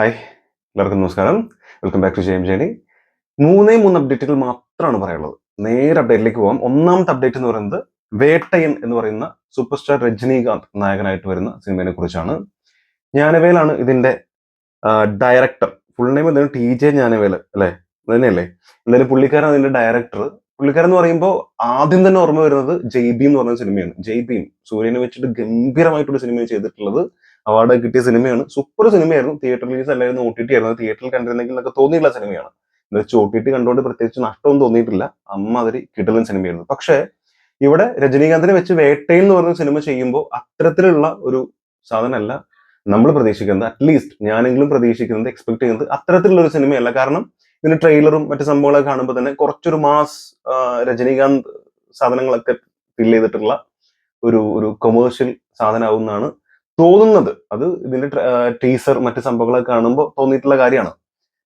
Hi, എല്ലാവർക്കും നമസ്കാരം. Welcome back to ജെയിം ജേണി. മൂന്ന് അപ്ഡേറ്റുകൾ മാത്രമാണ് പറയാനുള്ളത്. നേരെ അപ്ഡേറ്റിലേക്ക് പോകാം. ഒന്നാമത്തെ അപ്ഡേറ്റ് എന്ന് പറയുന്നത് വേട്ടയൻ എന്ന് പറയുന്ന സൂപ്പർ സ്റ്റാർ രജനീകാന്ത് നായകനായിട്ട് വരുന്ന സിനിമയെ കുറിച്ചാണ്. ജ്ഞാനവേലാണ് ഇതിന്റെ ഡയറക്ടർ. ഫുൾ നെയിം എന്താണ്? TJ ജ്ഞാനവേൽ അല്ലെ? തന്നെയല്ലേ? എന്തായാലും പുള്ളിക്കാരൻ അതിന്റെ ഡയറക്ടർ. പുള്ളിക്കാരൻ എന്ന് പറയുമ്പോൾ ആദ്യം തന്നെ ഓർമ്മ വരുന്നത് ജയ് ഭീം എന്ന് പറയുന്ന സിനിമയാണ്. ജയ് ഭീം സൂര്യനെ വെച്ചിട്ട് ഗംഭീരമായിട്ടൊരു സിനിമ ചെയ്തിട്ടുള്ളത്. അവാർഡ് കിട്ടിയ സിനിമയാണ്. സൂപ്പർ സിനിമയായിരുന്നു. തിയേറ്റർ റിലീസ് അല്ലായിരുന്നു, OTT ആയിരുന്നു. തിയേറ്ററിൽ കണ്ടിരുന്നെങ്കിൽ എന്നൊക്കെ തോന്നിയുള്ള സിനിമയാണ്. എന്ന് വെച്ച് OTT കണ്ടുകൊണ്ട് പ്രത്യേകിച്ച് നഷ്ടമൊന്നും തോന്നിയിട്ടില്ല. അമ്മാതിരി കിടിലൻ സിനിമയായിരുന്നു. പക്ഷേ ഇവിടെ രജനീകാന്തിനെ വെച്ച് വേട്ടയിൽ എന്ന് പറയുന്ന സിനിമ ചെയ്യുമ്പോൾ അത്തരത്തിലുള്ള ഒരു സാധനമല്ല നമ്മൾ പ്രതീക്ഷിക്കുന്നത്. അറ്റ്ലീസ്റ്റ് ഞാനെങ്കിലും പ്രതീക്ഷിക്കുന്നത്, എക്സ്പെക്ട് ചെയ്യുന്നത് അത്തരത്തിലുള്ള ഒരു സിനിമയല്ല. കാരണം ഇതിന്റെ ട്രെയിലറും മറ്റു സംഭവങ്ങളൊക്കെ കാണുമ്പോൾ തന്നെ കുറച്ചൊരു മാസ് രജനീകാന്ത് സാധനങ്ങളൊക്കെ ഫിൽ ചെയ്തിട്ടുള്ള ഒരു ഒരു കൊമേഴ്ഷ്യൽ സാധനമാവുന്നതാണ് തോന്നുന്നത്. അത് ഇതിന്റെ ടീസർ മറ്റു സംഭവങ്ങളൊക്കെ കാണുമ്പോൾ തോന്നിയിട്ടുള്ള കാര്യമാണ്.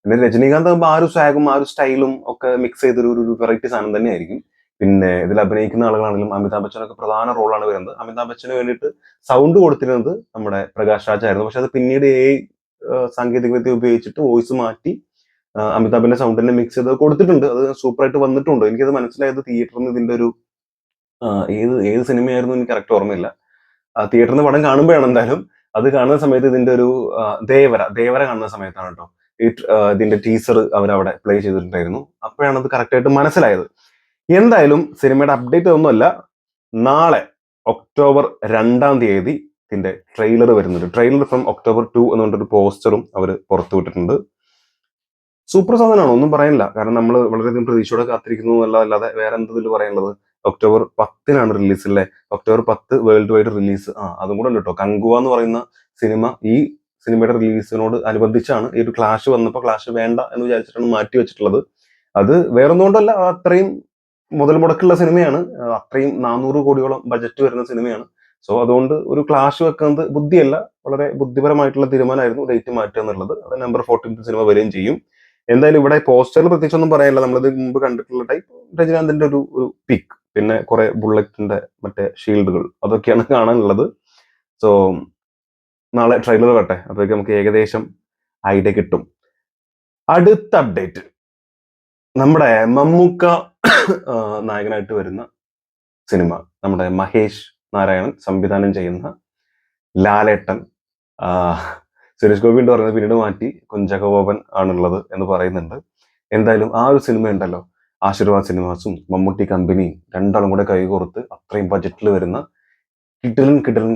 പിന്നെ രജനീകാന്ത് ആകുമ്പോൾ ആ ഒരു സ്വാഗും ആ ഒരു സ്റ്റൈലും ഒക്കെ മിക്സ് ചെയ്തൊരു ഒരു വെറൈറ്റി സാധനം തന്നെയായിരിക്കും. പിന്നെ ഇതിൽ അഭിനയിക്കുന്ന ആളുകളാണെങ്കിലും അമിതാഭ് ബച്ചനൊക്കെ പ്രധാന റോളാണ് വരുന്നത്. അമിതാഭ് ബച്ചന് വേണ്ടിയിട്ട് സൗണ്ട് കൊടുത്തിരുന്നത് നമ്മുടെ പ്രകാശ് രാജ് ആയിരുന്നു. പക്ഷെ അത് പിന്നീട് സാങ്കേതിക വിദ്യ ഉപയോഗിച്ചിട്ട് വോയിസ് മാറ്റി അമിതാഭിന്റെ സൗണ്ടിനെ മിക്സ് ചെയ്ത് കൊടുത്തിട്ടുണ്ട്. അത് സൂപ്പറായിട്ട് വന്നിട്ടുണ്ട്. എനിക്കത് മനസ്സിലായത് തിയേറ്ററിൽ നിന്ന് ഇതിന്റെ ഒരു ഏത് സിനിമയായിരുന്നു എനിക്ക് കറക്റ്റ് ഓർമ്മയില്ല. തിയേറ്ററിൽ നിന്ന് പടം കാണുമ്പോഴാണ് എന്തായാലും. അത് കാണുന്ന സമയത്ത് ഇതിന്റെ ഒരു ദേവര കാണുന്ന സമയത്താണ് കേട്ടോ ഇതിന്റെ ടീസർ അവരവിടെ പ്ലേ ചെയ്തിട്ടുണ്ടായിരുന്നു. അപ്പോഴാണ് അത് കറക്റ്റ് ആയിട്ട് മനസ്സിലായത്. എന്തായാലും സിനിമയുടെ അപ്ഡേറ്റ് ഒന്നുമല്ല. നാളെ ഒക്ടോബർ 2 ഇതിന്റെ ട്രെയിലർ വരുന്നുണ്ട്. ട്രെയിലർ ഫ്രം October 2 എന്ന് പറഞ്ഞൊരു പോസ്റ്ററും അവർ പുറത്തുവിട്ടിട്ടുണ്ട്. സൂപ്പർ സാധനമാണ്, ഒന്നും പറയാനില്ല. കാരണം നമ്മൾ വളരെയധികം പ്രതീക്ഷയോടെ കാത്തിരിക്കുന്നു എന്നല്ലാതെ വേറെ എന്തെങ്കിലും പറയാനുള്ളത്. October 10 റിലീസ് അല്ലേ? October 10 world wide release. അതും കൂടെ ഉണ്ട് കേട്ടോ. കങ്കുവ എന്ന് പറയുന്ന സിനിമ ഈ സിനിമയുടെ റിലീസിനോട് അനുബന്ധിച്ചാണ് ഈ ഒരു ക്ലാഷ് വന്നപ്പോൾ ക്ലാഷ് വേണ്ട എന്ന് വിചാരിച്ചിട്ടാണ് മാറ്റി വെച്ചിട്ടുള്ളത്. അത് വേറൊന്നും കൊണ്ടല്ല, അത്രയും മുതൽ മുടക്കുള്ള സിനിമയാണ്. അത്രയും 400 കോടിയോളം ബജറ്റ് വരുന്ന സിനിമയാണ്. സോ അതുകൊണ്ട് ഒരു ക്ലാഷ് വെക്കുന്നത് ബുദ്ധിയല്ല, വളരെ ബുദ്ധിപരമായിട്ടുള്ള തീരുമാനമായിരുന്നു ഡേറ്റ് മാറ്റുക എന്നുള്ളത്. അത് നവംബർ 14 സിനിമ വരികയും ചെയ്യും. എന്തായാലും ഇവിടെ പോസ്റ്ററിൽ പ്രത്യേകിച്ചൊന്നും പറയാനില്ല. നമ്മളിത് മുമ്പ് കണ്ടിട്ടുള്ള ടൈപ്പ് രജനീകാന്തിന്റെ ഒരു പിക്ക്, പിന്നെ കുറെ ബുള്ളറ്റിന്റെ മറ്റേ ഷീൽഡുകൾ, അതൊക്കെയാണ് കാണാനുള്ളത്. സോ നാളെ ട്രെയിലർ വരട്ടെ, അപ്പോഴേക്കും നമുക്ക് ഏകദേശം ഐഡിയ കിട്ടും. അടുത്ത അപ്ഡേറ്റ്, നമ്മുടെ മമ്മൂക്ക നായകനായിട്ട് വരുന്ന സിനിമ, നമ്മുടെ മഹേഷ് നാരായണൻ സംവിധാനം ചെയ്യുന്ന ലാലേട്ടൻ, സുരേഷ് ഗോപി എന്ന് പറയുന്നത് പിന്നീട് മാറ്റി കുഞ്ചാക്കോ ആണുള്ളത് എന്ന് പറയുന്നുണ്ട്. എന്തായാലും ആ ഒരു സിനിമ ഉണ്ടല്ലോ, ആശീർവാദ് സിനിമാസും മമ്മൂട്ടി കമ്പനിയും രണ്ടാളും കൂടെ കൈകോർത്ത് അത്രയും ബജറ്റിൽ വരുന്ന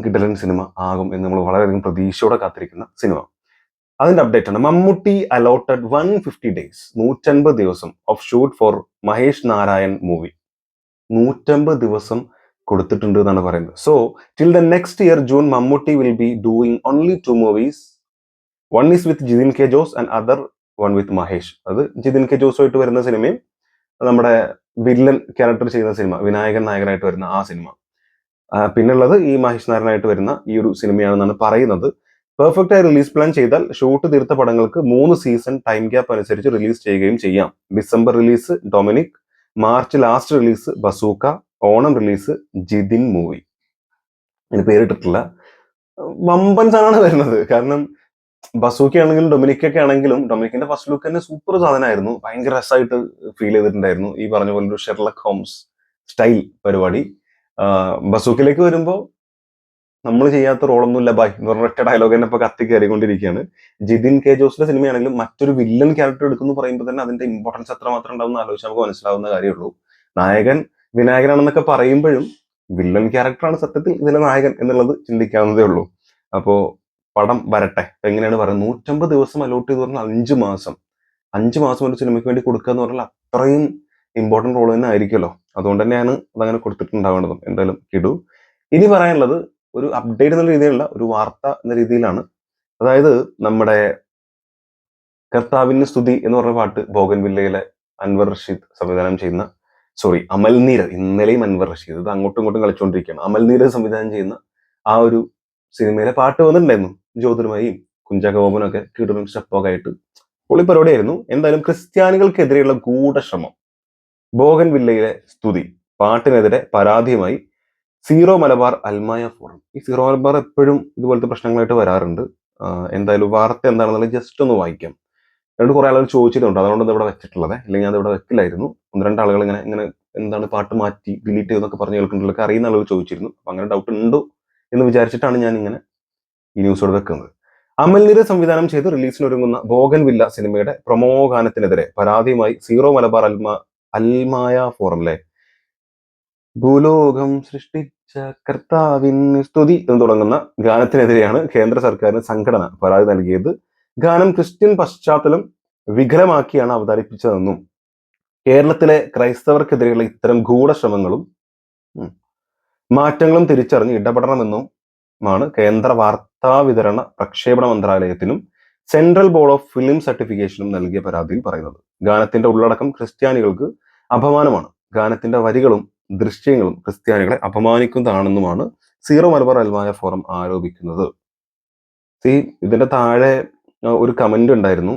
കിടലൻ സിനിമ ആകും എന്ന് നമ്മൾ വളരെയധികം പ്രതീക്ഷയോടെ കാത്തിരിക്കുന്ന സിനിമ. അതിന്റെ അപ്ഡേറ്റ് ആണ്. മമ്മൂട്ടി അലോട്ടഡ് 150 ഡേയ്സ്, 150 ദിവസം of shoot for Mahesh Narayan movie. 150 ദിവസം കൊടുത്തിട്ടുണ്ട് എന്നാണ് പറയുന്നത്. So till the next year June Mammootty will be doing only 2 movies. One is with Jithin K Jose and other one with Mahesh. അത് ജിതിൻ കെ ജോസുമായിട്ട് വരുന്ന സിനിമയും നമ്മുടെ വില്ലൻ ക്യാരക്ടർ ചെയ്യുന്ന സിനിമ, വിനായകൻ നായകനായിട്ട് വരുന്ന ആ സിനിമ. പിന്നുള്ളത് ഈ മഹേഷ് നായരനായിട്ട് വരുന്ന ഈ ഒരു സിനിമയാണെന്നാണ് പറയുന്നത്. പെർഫെക്റ്റ് ആയി റിലീസ് പ്ലാൻ ചെയ്താൽ ഷൂട്ട് തീർത്ത പടങ്ങൾക്ക് 3 സീസൺ ടൈം ഗ്യാപ്പ് അനുസരിച്ച് റിലീസ് ചെയ്യുകയും ചെയ്യാം. December release Dominic, March last release bazooka, Onam release Jithin movie. ഇതിന് പേരിട്ടിട്ടില്ല. വമ്പൻ സാധനമാണ് വരുന്നത്. കാരണം ബസൂക്ക ആണെങ്കിലും ഡൊമിനിക്കൊക്കെ ആണെങ്കിലും, ഡൊമിനിക്കിന്റെ ഫസ്റ്റ് ലുക്ക് തന്നെ സൂപ്പർ സാധനമായിരുന്നു. ഭയങ്കര രസമായിട്ട് ഫീൽ ചെയ്തിട്ടുണ്ടായിരുന്നു. ഈ പറഞ്ഞ പോലെ ഒരു ഷെർലക് ഹോംസ് സ്റ്റൈൽ പരിപാടി. ബസൂക്കിലേക്ക് വരുമ്പോൾ നമ്മൾ ചെയ്യാത്ത റോളൊന്നുമില്ല ബൈ എന്ന് പറഞ്ഞ ഒറ്റ ഡയലോഗ് തന്നെ ഇപ്പൊ കത്തി കയറിക്കൊണ്ടിരിക്കുകയാണ്. ജിതിൻ കെ ജോസിന്റെ സിനിമയാണെങ്കിലും മറ്റൊരു വില്ലൻ ക്യാരക്ടർ എടുക്കുന്നു പറയുമ്പോൾ തന്നെ അതിന്റെ ഇമ്പോർട്ടൻസ് എത്രമാത്രം ഉണ്ടാവും എന്ന് ആലോചിച്ച് നമുക്ക് മനസ്സിലാവുന്ന കാര്യമുള്ളൂ. നായകൻ വിനായകനാണെന്നൊക്കെ പറയുമ്പോഴും വില്ലൻ ക്യാരക്ടറാണ് സത്യത്തിൽ ഇതിലെ നായകൻ എന്നുള്ളത് ചിന്തിക്കാവുന്നതേ ഉള്ളൂ. അപ്പോ പടം വരട്ടെ. എങ്ങനെയാണ് പറയുന്നത്, 150 ദിവസം അലോട്ട് ചെയ്ത് പറഞ്ഞാൽ 5 മാസം. 5 മാസം ഒരു സിനിമയ്ക്ക് വേണ്ടി കൊടുക്കുക എന്ന് പറഞ്ഞാൽ അത്രയും ഇമ്പോർട്ടന്റ് റോൾ തന്നെ ആയിരിക്കുമല്ലോ. അതുകൊണ്ട് തന്നെയാണ് അതങ്ങനെ കൊടുത്തിട്ടുണ്ടാവേണ്ടതും. എന്തായാലും കിടു. ഇനി പറയാനുള്ളത് ഒരു അപ്ഡേറ്റ് എന്ന രീതിയിലുള്ള ഒരു വാർത്ത എന്ന രീതിയിലാണ്. അതായത് നമ്മുടെ കർത്താവിന് സ്തുതി എന്ന് പറഞ്ഞ പാട്ട് ബോഗൻവില്ലയിലെ അൻവർ റഷീദ് സംവിധാനം ചെയ്യുന്ന, അമൽ നീരദ്, ഇന്നലെയും അൻവർ റഷീദ്, ഇത് അങ്ങോട്ടും ഇങ്ങോട്ടും കളിച്ചുകൊണ്ടിരിക്കുകയാണ്. അമൽ നീരദ് സംവിധാനം ചെയ്യുന്ന ആ ഒരു സിനിമയിലെ പാട്ട് വന്നിട്ടുണ്ടായിരുന്നു. ജ്യോതിർമയും കുഞ്ചാക്കോ ബോബനൊക്കെ കീടലും സ്റ്റെപ്പൊക്കെ ആയിട്ട് പൊളി പരിപാടിയായിരുന്നു. എന്തായാലും ക്രിസ്ത്യാനികൾക്കെതിരെയുള്ള ഗൂഢശ്രമം, ബോഗൻവില്ലയിലെ സ്തുതി പാട്ടിനെതിരെ പരാതിയുമായി സീറോ മലബാർ അൽമായ ഫോറം. ഈ സീറോ മലബാർ എപ്പോഴും ഇതുപോലത്തെ പ്രശ്നങ്ങളായിട്ട് വരാറുണ്ട്. എന്തായാലും വാർത്ത എന്താണെന്നുള്ളത് ജസ്റ്റ് ഒന്ന് വായിക്കാം. എന്നോട് കുറെ ആളുകൾ ചോദിച്ചിട്ടുണ്ട്, അതുകൊണ്ട് ഇത് ഇവിടെ വെച്ചിട്ടുള്ളത്. അല്ലെങ്കിൽ ഞാൻ ഇവിടെ വെക്കില്ലായിരുന്നു. ഒന്ന് രണ്ട് ആളുകൾ ഇങ്ങനെ ഇങ്ങനെ എന്താണ് പാട്ട് മാറ്റി ഡിലീറ്റ് ചെയ്തെന്നൊക്കെ പറഞ്ഞ് കേൾക്കുന്നുള്ളതൊക്കെ അറിയുന്ന ആളുകൾ ചോദിച്ചിരുന്നു. അപ്പൊ അങ്ങനെ ഡൗട്ട് ഉണ്ടോ എന്ന് വിചാരിച്ചിട്ടാണ് ഞാൻ ഇങ്ങനെ ഈ ന്യൂസ് ഇവിടെ വെക്കുന്നത്. അമൽനിര സംവിധാനം ചെയ്ത് റിലീസിനൊരുങ്ങുന്ന ബോഗൻവില്ല സിനിമയുടെ പ്രൊമോ ഗാനത്തിനെതിരെ പരാതിയുമായി സീറോ മലബാർ അൽമായ ഫോറം ഭൂലോകം സൃഷ്ടിച്ച കർത്താവിന് സ്തുതി എന്ന് തുടങ്ങുന്ന ഗാനത്തിനെതിരെയാണ് കേന്ദ്ര സർക്കാരിന് സംഘടന പരാതി നൽകിയത്. ഗാനം ക്രിസ്ത്യൻ പശ്ചാത്തലം വികലമാക്കിയാണ് അവതരിപ്പിച്ചതെന്നും കേരളത്തിലെ ക്രൈസ്തവർക്കെതിരെയുള്ള ഇത്തരം ഗൂഢശ്രമങ്ങളും മാറ്റങ്ങളും തിരിച്ചറിഞ്ഞ് ഇടപെടണമെന്നുമാണ് കേന്ദ്ര വാർത്താ വിതരണ പ്രക്ഷേപണ മന്ത്രാലയത്തിനും സെൻട്രൽ ബോർഡ് ഓഫ് ഫിലിം സർട്ടിഫിക്കേഷനും നൽകിയ പരാതിയിൽ പറയുന്നത്. ഗാനത്തിന്റെ ഉള്ളടക്കം ക്രിസ്ത്യാനികൾക്ക് അപമാനമാണ്. ഗാനത്തിന്റെ വരികളും ദൃശ്യങ്ങളും ക്രിസ്ത്യാനികളെ അപമാനിക്കുന്നതാണെന്നുമാണ് സീറോ മലബാർ അൽമായ ഫോറം ആരോപിക്കുന്നത്. ഇതിന്റെ താഴെ ഒരു കമന്റ് ഉണ്ടായിരുന്നു,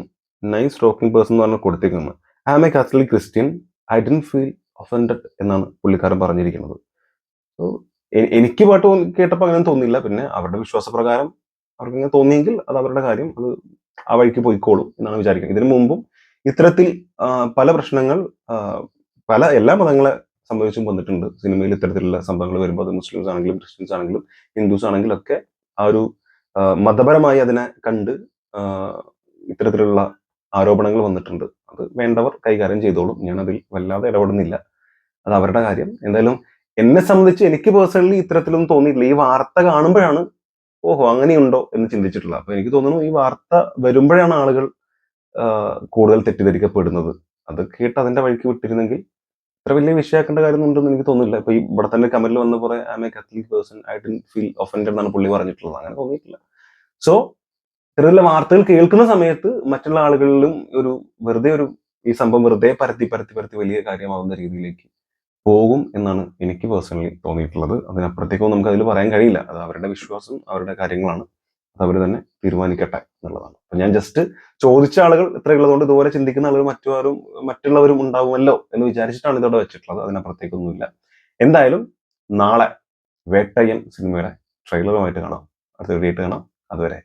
നൈസ് ടോക്കിംഗ് പേഴ്സൺ എന്ന് പറഞ്ഞ് കൊടുത്തേക്കുന്നത്. I am a Catholic Christian, I didn't feel offended എന്നാണ് പുള്ളിക്കാരൻ പറഞ്ഞിരിക്കുന്നത്. സോ എനിക്ക് പാട്ട് കേട്ടപ്പോൾ അങ്ങനെ തോന്നിയില്ല. പിന്നെ അവരുടെ വിശ്വാസപ്രകാരം അവർക്ക് ഇങ്ങനെ തോന്നിയെങ്കിൽ അത് അവരുടെ കാര്യം, അത് ആ വഴിക്ക് പോയിക്കോളും എന്നാണ് വിചാരിക്കുന്നത്. ഇതിനു മുമ്പും ഇത്തരത്തിൽ പല പ്രശ്നങ്ങൾ എല്ലാ മതങ്ങളെ സംഭവിച്ചും വന്നിട്ടുണ്ട്. സിനിമയിൽ ഇത്തരത്തിലുള്ള സംഭവങ്ങൾ വരുമ്പോൾ അത് മുസ്ലിംസ് ആണെങ്കിലും ക്രിസ്ത്യൻസ് ആണെങ്കിലും ഹിന്ദുസ് ആണെങ്കിലും ഒക്കെ ആ ഒരു മതപരമായി അതിനെ കണ്ട് ഇത്തരത്തിലുള്ള ആരോപണങ്ങൾ വന്നിട്ടുണ്ട്. അത് വേണ്ടവർ കൈകാര്യം ചെയ്തോളും. ഞാൻ അതിൽ വല്ലാതെ ഇടപെടുന്നില്ല, അത് അവരുടെ കാര്യം. എന്തായാലും എന്നെ സംബന്ധിച്ച് എനിക്ക് പേഴ്സണലി ഇത്തരത്തിലൊന്നും തോന്നിയിട്ടില്ല. ഈ വാർത്ത കാണുമ്പോഴാണ് ഓഹോ അങ്ങനെയുണ്ടോ എന്ന് ചിന്തിച്ചിട്ടുള്ളത്. അപ്പൊ എനിക്ക് തോന്നുന്നു ഈ വാർത്ത വരുമ്പോഴാണ് ആളുകൾ കൂടുതൽ തെറ്റിദ്ധരിക്കപ്പെടുന്നത്. അത് കേട്ട് അതിന്റെ വഴിക്ക് വിട്ടിരുന്നെങ്കിൽ ഇത്ര വലിയ വിഷയമാക്കേണ്ട കാര്യമൊന്നും ഉണ്ടെന്ന് എനിക്ക് തോന്നുന്നില്ല. ഇപ്പൊ ഇവിടെ തന്നെ കമന്റിൽ വന്ന പോലെ I am a Catholic person, I didn't feel offended എന്നാണ് പുള്ളി പറഞ്ഞിട്ടുള്ളത്. അങ്ങനെ തോന്നിയിട്ടില്ല. സോ ഇത്തരത്തിലുള്ള വാർത്തകൾ കേൾക്കുന്ന സമയത്ത് മറ്റുള്ള ആളുകളിലും വെറുതെ ഈ സംഭവം വെറുതെ പരത്തി വലിയ കാര്യമാവുന്ന രീതിയിലേക്ക് പോകും എന്നാണ് എനിക്ക് പേഴ്സണലി തോന്നിയിട്ടുള്ളത്. അതിനപ്പുറത്തേക്കും നമുക്ക് അതിൽ പറയാൻ കഴിയില്ല. അത് അവരുടെ വിശ്വാസം, അവരുടെ കാര്യങ്ങളാണ്. അത് അവർ തന്നെ തീരുമാനിക്കട്ടെ എന്നുള്ളതാണ്. അപ്പൊ ഞാൻ ജസ്റ്റ് ചോദിച്ച ആളുകൾ ഇത്രയുള്ളതുകൊണ്ട് ഇതുപോലെ ചിന്തിക്കുന്ന ആളുകൾ മറ്റുള്ളവരും ഉണ്ടാവുമല്ലോ എന്ന് വിചാരിച്ചിട്ടാണ് ഇതോടെ വെച്ചിട്ടുള്ളത്. അതിനപ്പുറത്തേക്കൊന്നുമില്ല. എന്തായാലും നാളെ വേട്ടയ്യൻ സിനിമയുടെ ട്രെയിലറുമായിട്ട് കാണാം. അടുത്ത വീഡിയോ ആയിട്ട് കാണാം. അതുവരെ